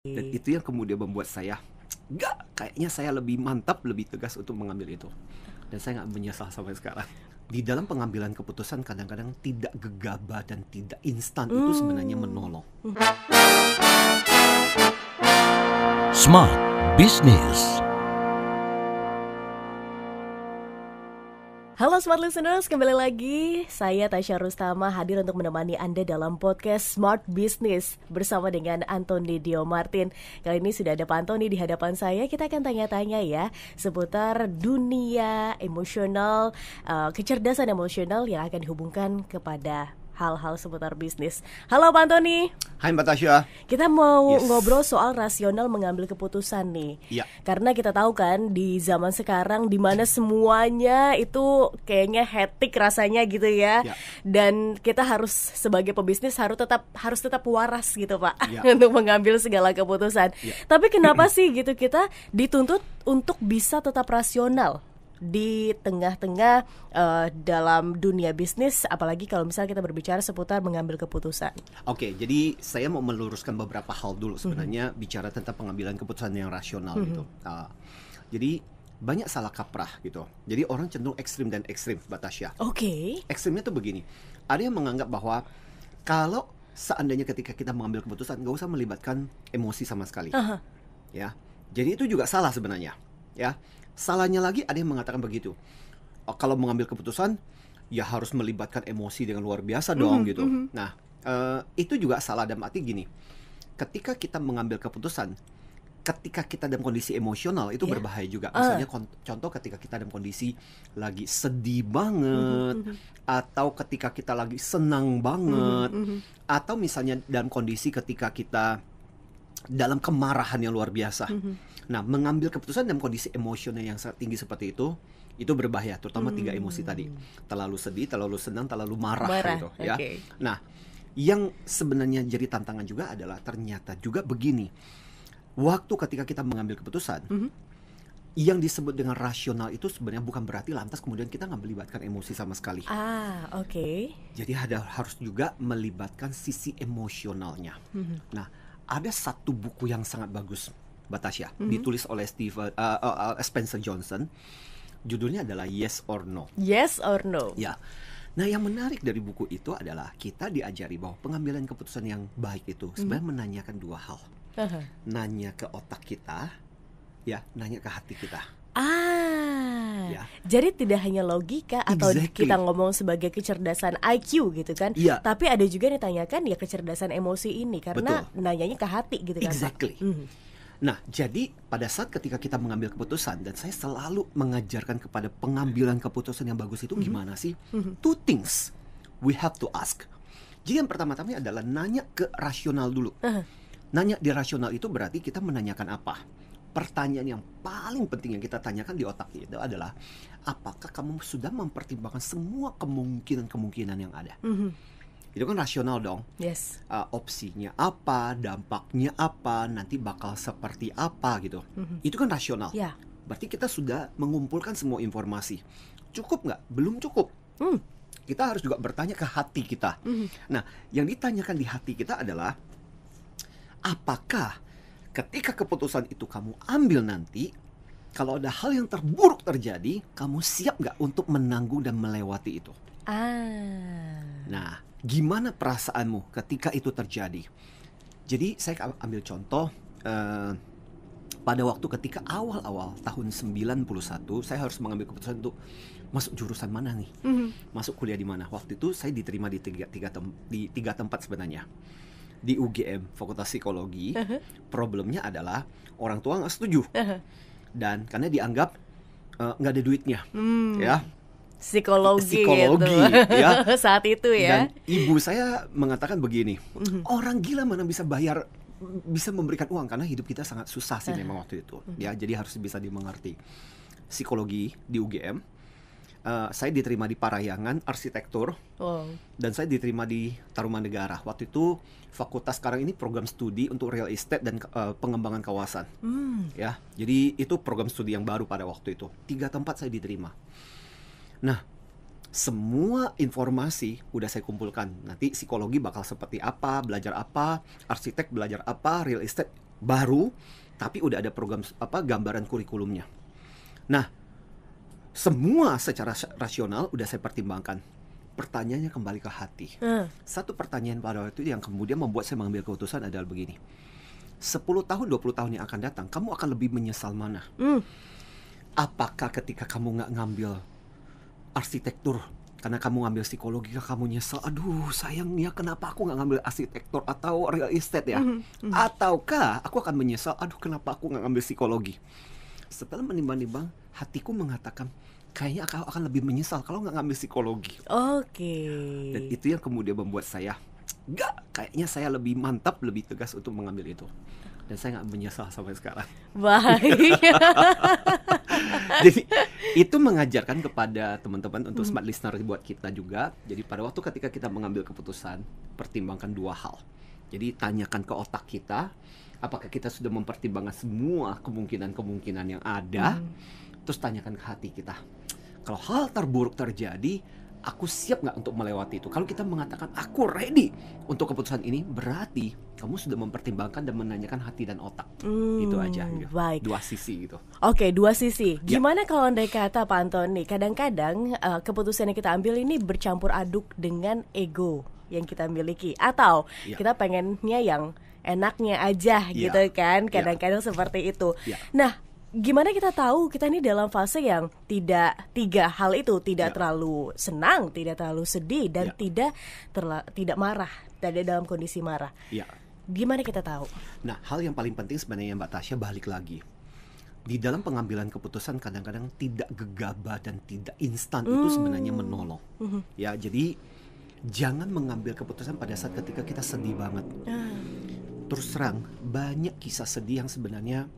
Dan itu yang kemudian membuat saya, kayaknya saya lebih mantap, lebih tegas untuk mengambil itu. Dan saya nggak menyesal sampai sekarang. Di dalam pengambilan keputusan kadang-kadang tidak gegabah dan tidak instan, itu sebenarnya menolong. Smart Business. Halo Smart Listeners, kembali lagi saya Tasya Rustama hadir untuk menemani Anda dalam podcast Smart Business bersama dengan Antoni Dio Martin. Kali ini sudah ada Pak Antoni di hadapan saya. Kita akan tanya-tanya ya seputar dunia emosional, kecerdasan emosional yang akan dihubungkan kepada hal-hal seputar bisnis. Halo Pak Antoni. Hai Mbak Tasya. Kita mau ngobrol soal rasional mengambil keputusan nih. Iya. Karena kita tahu kan di zaman sekarang di mana semuanya itu kayaknya hektik rasanya gitu ya. Iya. Dan kita harus sebagai pebisnis harus tetap waras gitu Pak, Iya. untuk mengambil segala keputusan. Iya. Tapi kenapa sih gitu kita dituntut untuk bisa tetap rasional di tengah-tengah dalam dunia bisnis, apalagi kalau misalnya kita berbicara seputar mengambil keputusan. Oke, jadi saya mau meluruskan beberapa hal dulu sebenarnya bicara tentang pengambilan keputusan yang rasional gitu. Jadi banyak salah kaprah gitu. Jadi orang cenderung ekstrim dan ekstrim, Mbak Tasya. Oke. Ekstrimnya tuh begini. Ada yang menganggap bahwa kalau seandainya ketika kita mengambil keputusan nggak usah melibatkan emosi sama sekali. Ya. Jadi itu juga salah sebenarnya, ya. Salahnya lagi ada yang mengatakan begitu. Kalau mengambil keputusan ya harus melibatkan emosi dengan luar biasa dong gitu. Nah, itu juga salah dalam arti gini. Ketika kita mengambil keputusan, ketika kita dalam kondisi emosional itu berbahaya juga. Misalnya contoh ketika kita dalam kondisi lagi sedih banget, atau ketika kita lagi senang banget, atau misalnya dalam kondisi ketika kita dalam kemarahan yang luar biasa. Nah, mengambil keputusan dalam kondisi emosional yang sangat tinggi seperti itu berbahaya, terutama 3 emosi tadi. Terlalu sedih, terlalu senang, terlalu marah gitu ya. Nah, yang sebenarnya jadi tantangan juga adalah ternyata juga begini. Waktu ketika kita mengambil keputusan, yang disebut dengan rasional itu sebenarnya bukan berarti lantas kemudian kita nggak melibatkan emosi sama sekali. Jadi harus juga melibatkan sisi emosionalnya. Nah, ada satu buku yang sangat bagus, Mbak Tasya, ditulis oleh Spencer Johnson. Judulnya adalah Yes or No. Yes or No. Ya. Nah, yang menarik dari buku itu adalah kita diajari bahwa pengambilan keputusan yang baik itu sebenarnya menanyakan 2 hal. Nanya ke otak kita, ya, nanya ke hati kita. Ya. Jadi tidak hanya logika atau kita ngomong sebagai kecerdasan IQ gitu kan, tapi ada juga yang ditanyakan ya kecerdasan emosi ini karena nanyanya ke hati gitu kan. Exactly. Nah, jadi pada saat ketika kita mengambil keputusan, dan saya selalu mengajarkan kepada pengambilan keputusan yang bagus itu gimana sih? 2 things we have to ask. Jadi yang pertama-tama adalah nanya ke rasional dulu. Nanya di rasional itu berarti kita menanyakan apa? Pertanyaan yang paling penting yang kita tanyakan di otak itu adalah apakah kamu sudah mempertimbangkan semua kemungkinan-kemungkinan yang ada? Itu kan rasional dong. Opsinya apa, dampaknya apa, nanti bakal seperti apa gitu. Itu kan rasional. Berarti kita sudah mengumpulkan semua informasi. Cukup nggak? Belum cukup. Kita harus juga bertanya ke hati kita. Nah, yang ditanyakan di hati kita adalah apakah ketika keputusan itu kamu ambil nanti, kalau ada hal yang terburuk terjadi, kamu siap nggak untuk menanggung dan melewati itu? Nah, gimana perasaanmu ketika itu terjadi? Jadi saya ambil contoh pada waktu ketika awal-awal tahun 91 saya harus mengambil keputusan untuk masuk jurusan mana nih, masuk kuliah di mana. Waktu itu saya diterima di tiga tempat sebenarnya. Di UGM Fakultas Psikologi, problemnya adalah orang tua nggak setuju, dan karena dianggap nggak ada duitnya, ya. Psikologi gitu. Ya. Saat itu ya. Dan ibu saya mengatakan begini, orang gila mana bisa memberikan uang, karena hidup kita sangat susah sih memang waktu itu. Ya, jadi harus bisa dimengerti. Psikologi di UGM, saya diterima di Parahyangan Arsitektur, dan saya diterima di Tarumanegara. Waktu itu fakultas sekarang ini program studi untuk real estate dan pengembangan kawasan. Ya, jadi itu program studi yang baru pada waktu itu. 3 tempat saya diterima. Nah, semua informasi udah saya kumpulkan. Nanti psikologi bakal seperti apa, belajar apa, arsitek belajar apa, real estate baru, tapi udah ada program gambaran kurikulumnya. Nah, semua secara rasional udah saya pertimbangkan. Pertanyaannya kembali ke hati. Satu pertanyaan pada waktu itu yang kemudian membuat saya mengambil keputusan adalah begini. 10 tahun, 20 tahun yang akan datang, kamu akan lebih menyesal mana? Apakah ketika kamu nggak ngambil arsitektur, karena kamu ngambil psikologi, kamu nyesal, aduh sayangnya kenapa aku nggak ngambil arsitektur atau real estate ya? Ataukah aku akan menyesal, aduh kenapa aku nggak ngambil psikologi? Setelah menimbang-nimbang, hatiku mengatakan, kayaknya aku akan lebih menyesal kalau nggak ngambil psikologi. Dan itu yang kemudian membuat saya, kayaknya saya lebih mantap, lebih tegas untuk mengambil itu. Dan saya nggak menyesal sampai sekarang. Baik. Jadi itu mengajarkan kepada teman-teman untuk smart listener buat kita juga. Jadi pada waktu ketika kita mengambil keputusan, pertimbangkan dua hal. Jadi tanyakan ke otak kita, apakah kita sudah mempertimbangkan semua kemungkinan-kemungkinan yang ada. Terus tanyakan ke hati kita, kalau hal terburuk terjadi, aku siap nggak untuk melewati itu? Kalau kita mengatakan aku ready untuk keputusan ini, berarti kamu sudah mempertimbangkan dan menanyakan hati dan otak. Itu aja gitu. Baik. Dua sisi gitu. Oke, dua sisi. Gimana kalau andai kata Pak Antoni, kadang-kadang keputusan yang kita ambil ini bercampur aduk dengan ego yang kita miliki, atau kita pengennya yang enaknya aja gitu kan. Kadang-kadang seperti itu. Nah, gimana kita tahu kita ini dalam fase yang tiga hal itu, tidak terlalu senang, tidak terlalu sedih, dan tidak marah, tidak dalam kondisi marah. Gimana kita tahu? Nah, hal yang paling penting sebenarnya Mbak Tasya, balik lagi. Di dalam pengambilan keputusan kadang-kadang tidak gegabah dan tidak instan, itu sebenarnya menolong. Ya, jadi jangan mengambil keputusan pada saat ketika kita sedih banget. Terus terang, banyak kisah sedih yang sebenarnya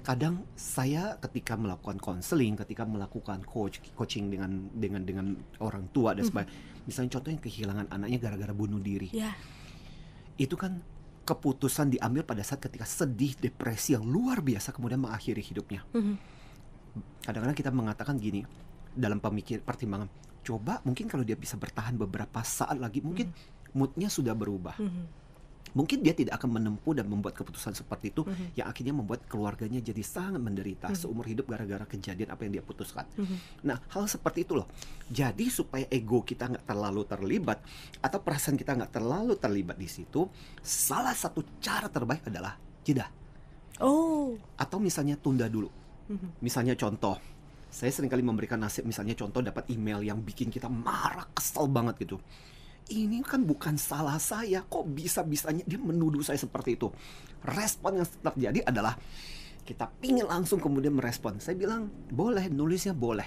kadang saya ketika melakukan konseling, ketika melakukan coaching dengan orang tua dan sebagainya, misalnya contohnya kehilangan anaknya gara-gara bunuh diri, itu kan keputusan diambil pada saat ketika sedih, depresi yang luar biasa, kemudian mengakhiri hidupnya. Kadang-kadang kita mengatakan gini dalam pertimbangan, coba mungkin kalau dia bisa bertahan beberapa saat lagi, mungkin moodnya sudah berubah. Mungkin dia tidak akan menempuh dan membuat keputusan seperti itu yang akhirnya membuat keluarganya jadi sangat menderita seumur hidup gara-gara kejadian apa yang dia putuskan. Nah, hal seperti itu loh. Jadi supaya ego kita nggak terlalu terlibat atau perasaan kita nggak terlalu terlibat di situ, salah satu cara terbaik adalah jeda. Atau misalnya tunda dulu. Misalnya contoh, saya seringkali memberikan nasihat, misalnya contoh dapat email yang bikin kita marah, kesel banget gitu. Ini kan bukan salah saya, kok bisa-bisanya dia menuduh saya seperti itu. Respon yang terjadi adalah kita pingin langsung kemudian merespon. Saya bilang, boleh, nulisnya boleh,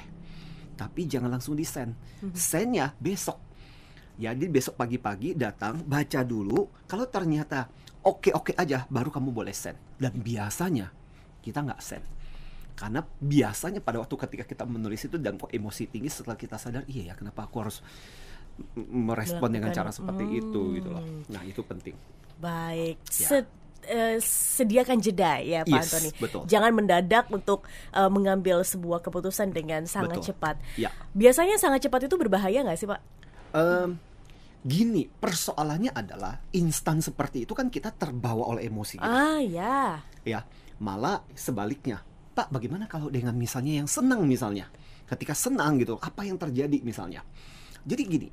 tapi jangan langsung di-send. Send-nya besok. Jadi besok pagi-pagi datang, baca dulu. Kalau ternyata oke-oke aja, baru kamu boleh send. Dan biasanya kita nggak send. Karena biasanya pada waktu ketika kita menulis itu dan kok emosi tinggi, setelah kita sadar, iya ya kenapa aku harus merespon dengan cara seperti itu gitu loh. Nah, itu penting. Baik. Sediakan jeda ya Pak Antoni. Betul. Jangan mendadak untuk mengambil sebuah keputusan dengan sangat cepat. Biasanya sangat cepat itu berbahaya nggak sih Pak? Gini, persoalannya adalah instan seperti itu kan kita terbawa oleh emosi kita. Ya, malah sebaliknya. Pak, bagaimana kalau dengan misalnya yang senang misalnya? Ketika senang gitu, apa yang terjadi misalnya? Jadi gini,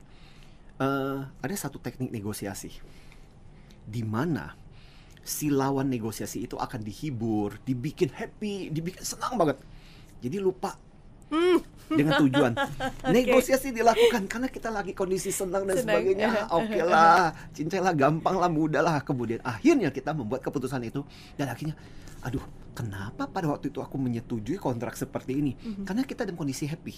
ada satu teknik negosiasi di mana si lawan negosiasi itu akan dihibur, dibikin happy, dibikin senang banget. Jadi lupa dengan tujuan. Negosiasi dilakukan karena kita lagi kondisi senang dan sebagainya. Oke lah, cincailah, gampang lah, mudah lah. Kemudian akhirnya kita membuat keputusan itu dan akhirnya, aduh, kenapa pada waktu itu aku menyetujui kontrak seperti ini? Karena kita dalam kondisi happy.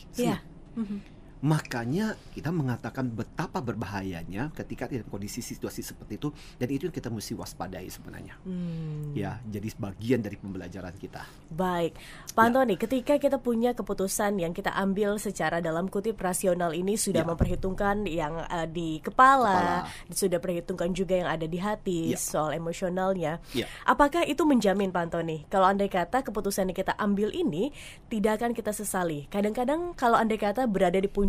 Makanya kita mengatakan betapa berbahayanya ketika dalam kondisi situasi seperti itu, dan itu yang kita mesti waspadai sebenarnya. Ya, jadi bagian dari pembelajaran kita. Baik, Pak Antoni, ketika kita punya keputusan yang kita ambil secara dalam kutip rasional ini sudah memperhitungkan yang di kepala, sudah perhitungkan juga yang ada di hati soal emosionalnya. Apakah itu menjamin Pak Antoni kalau andai kata keputusan yang kita ambil ini tidak akan kita sesali? Kadang-kadang kalau andai kata berada di puncak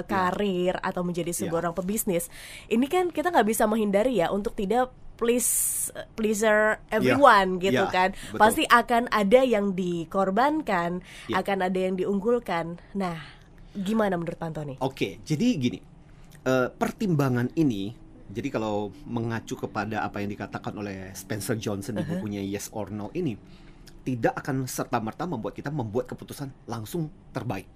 karir atau menjadi sebuah orang pebisnis, ini kan kita nggak bisa menghindari ya untuk tidak pleaser everyone gitu yeah, kan. betul. Pasti akan ada yang dikorbankan, Yeah. akan ada yang diunggulkan. Nah, gimana menurut Pak Antoni? Oke, jadi gini, pertimbangan ini, jadi kalau mengacu kepada apa yang dikatakan oleh Spencer Johnson di bukunya Yes or No ini, tidak akan serta-merta membuat kita membuat keputusan langsung terbaik.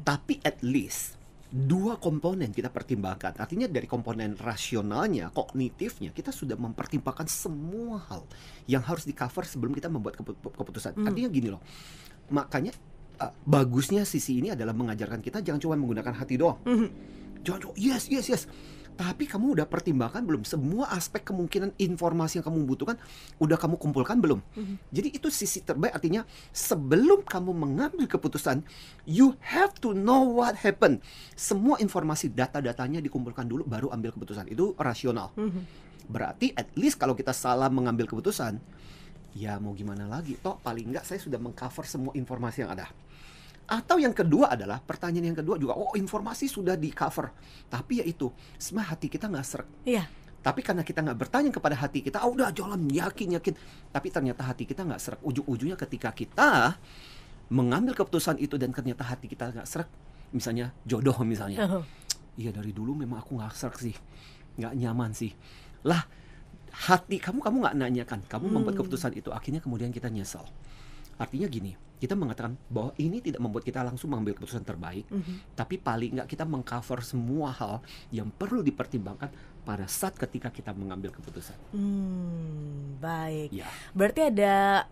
Tapi at least dua komponen kita pertimbangkan. Artinya dari komponen rasionalnya, kognitifnya, kita sudah mempertimbangkan semua hal yang harus di-cover sebelum kita membuat keputusan. Artinya gini loh, makanya bagusnya sisi ini adalah mengajarkan kita jangan cuma menggunakan hati doang. Jangan cuma yes. Tapi kamu udah pertimbangkan belum semua aspek kemungkinan informasi yang kamu butuhkan, udah kamu kumpulkan belum? Jadi itu sisi terbaik, artinya sebelum kamu mengambil keputusan, you have to know what happened. Semua informasi, data-datanya dikumpulkan dulu baru ambil keputusan. Itu rasional. Berarti at least kalau kita salah mengambil keputusan, ya mau gimana lagi? Toh paling enggak saya sudah mengcover semua informasi yang ada. Atau yang kedua adalah, pertanyaan yang kedua juga, informasi sudah di cover, tapi ya itu, sebenarnya hati kita nggak srek. Iya. Tapi karena kita nggak bertanya kepada hati kita, udah jalan yakin, tapi ternyata hati kita nggak srek. Ujung-ujungnya ketika kita mengambil keputusan itu dan ternyata hati kita nggak srek, misalnya jodoh misalnya, iya dari dulu memang aku nggak srek sih, nggak nyaman sih. Lah, hati kamu nggak nanyakan, kamu membuat keputusan itu, akhirnya kemudian kita nyesel. Artinya gini, kita mengatakan bahwa ini tidak membuat kita langsung mengambil keputusan terbaik, tapi paling nggak kita mengcover semua hal yang perlu dipertimbangkan pada saat ketika kita mengambil keputusan. Baik. Ya. Berarti ada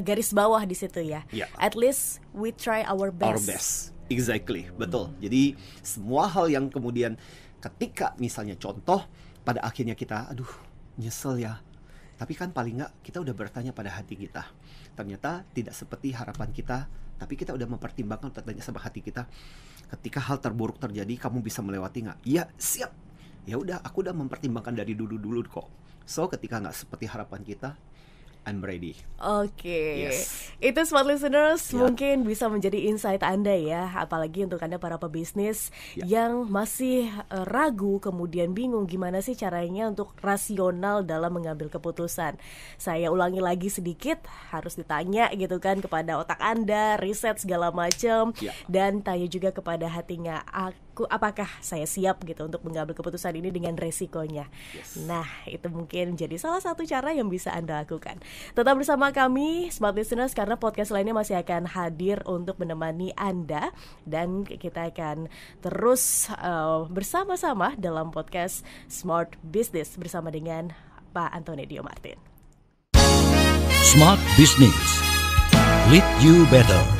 garis bawah di situ ya. Ya. At least we try our best. Our best, exactly, betul. Jadi semua hal yang kemudian ketika misalnya contoh pada akhirnya kita, aduh nyesel ya. Tapi kan paling nggak kita udah bertanya pada hati kita. Ternyata tidak seperti harapan kita, tapi kita udah mempertimbangkan, bertanya sama hati kita. Ketika hal terburuk terjadi, kamu bisa melewati nggak? Iya, siap. Ya udah, aku udah mempertimbangkan dari dulu kok. So ketika nggak seperti harapan kita, I'm ready. Oke. Yes. Itu Smart Listeners Ya. mungkin bisa menjadi insight Anda ya, apalagi untuk Anda para pebisnis yang masih ragu, kemudian bingung gimana sih caranya untuk rasional dalam mengambil keputusan. Saya ulangi lagi sedikit, harus ditanya gitu kan kepada otak Anda, riset segala macam, dan tanya juga kepada hatinya, apakah saya siap gitu untuk mengambil keputusan ini dengan resikonya. Nah, itu mungkin menjadi salah satu cara yang bisa Anda lakukan. Tetap bersama kami Smart Listeners, karena podcast lainnya masih akan hadir untuk menemani Anda, dan kita akan terus bersama-sama dalam podcast Smart Business bersama dengan Pak Antoni Dio Martin. Smart Business. Lead you better.